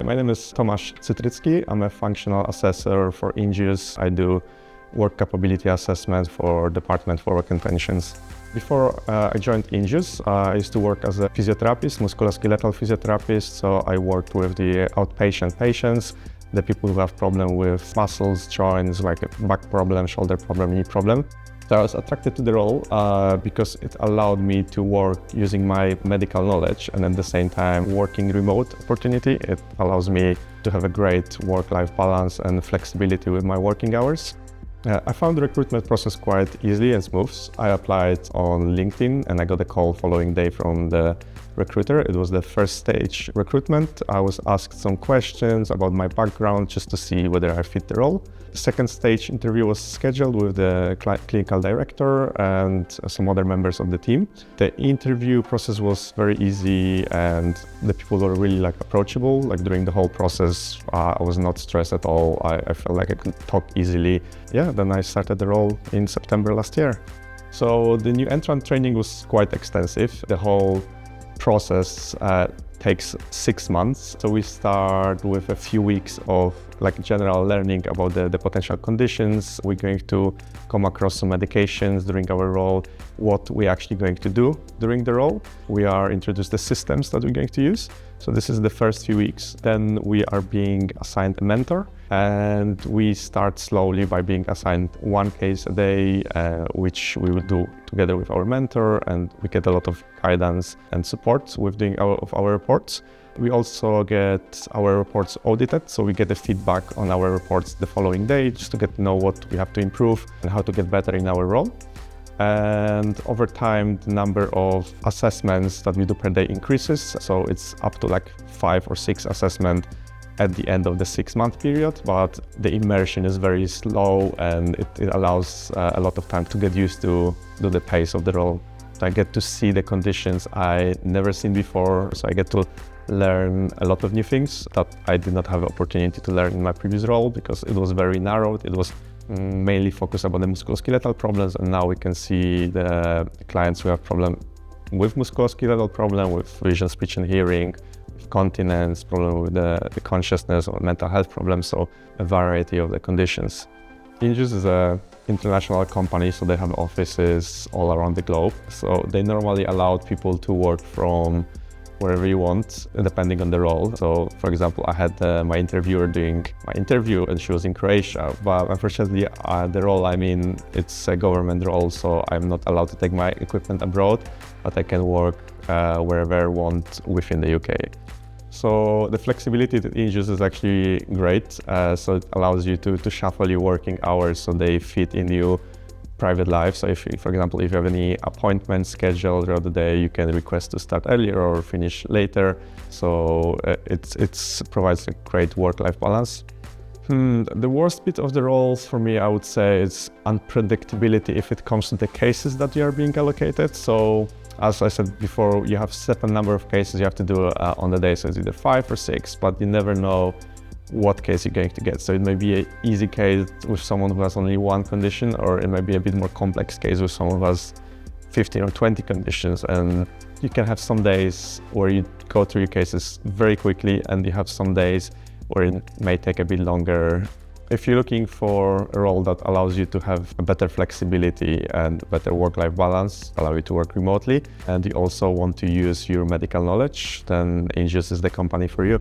My name is Tomasz Cytrycki. I'm a functional assessor for Injus. I do work capability assessment for Department for Work and Pensions. Before I joined Injus, I used to work as a physiotherapist, musculoskeletal physiotherapist. So I worked with the outpatient patients, the people who have problem with muscles, joints, like a back problem, shoulder problem, knee problem. So I was attracted to the role because it allowed me to work using my medical knowledge and at the same time working remote opportunity. It allows me to have a great work-life balance and flexibility with my working hours. I found the recruitment process quite easy and smooth. I applied on LinkedIn and I got a call following day from the recruiter. It was the first stage recruitment. I was asked some questions about my background just to see whether I fit the role. The second stage interview was scheduled with the clinical director and some other members of the team. The interview process was very easy and the people were really approachable. During the whole process, I was not stressed at all. I felt like I could talk easily. Then I started the role in September last year. So the new entrant training was quite extensive. The whole process takes 6 months. So we start with a few weeks of general learning about the potential conditions. We're going to come across some medications during our role, what we're actually going to do during the role. We are introduced the systems that we're going to use. So this is the first few weeks. Then we are being assigned a mentor and we start slowly by being assigned one case a day, which we will do together with our mentor, and we get a lot of guidance and support with doing our reports. We also get our reports audited, so we get the feedback on our reports the following day just to get to know what we have to improve and how to get better in our role. And over time, the number of assessments that we do per day increases. So it's up to 5 or 6 assessments at the end of the 6-month period, but the immersion is very slow and it allows a lot of time to get used to the pace of the role. So I get to see the conditions I never seen before, so I get to learn a lot of new things that I did not have the opportunity to learn in my previous role because it was very narrowed. It was mainly focused about the musculoskeletal problems, and now we can see the clients who have problem with musculoskeletal problem, with vision, speech and hearing, with continence, problem with the consciousness or mental health problems, so a variety of the conditions. Injus is an international company, so they have offices all around the globe. So they normally allow people to work from wherever you want, depending on the role. So, for example, I had my interviewer doing my interview and she was in Croatia, but unfortunately the role I'm in, it's a government role, so I'm not allowed to take my equipment abroad, but I can work wherever I want within the UK. So the flexibility at Injus is actually great. So it allows you to shuffle your working hours so they fit in your private life. So if, for example, if you have any appointments scheduled throughout the day, you can request to start earlier or finish later. So it provides a great work-life balance. The worst bit of the roles for me, I would say, is unpredictability if it comes to the cases that you are being allocated. So as I said before, you have a certain number of cases you have to do on the day. So it's either 5 or 6, but you never know what case you're going to get. So it may be an easy case with someone who has only one condition, or it may be a bit more complex case with someone who has 15 or 20 conditions. And you can have some days where you go through your cases very quickly, and you have some days where it may take a bit longer. If you're looking for a role that allows you to have a better flexibility and better work-life balance, allow you to work remotely, and you also want to use your medical knowledge, then Injus is the company for you.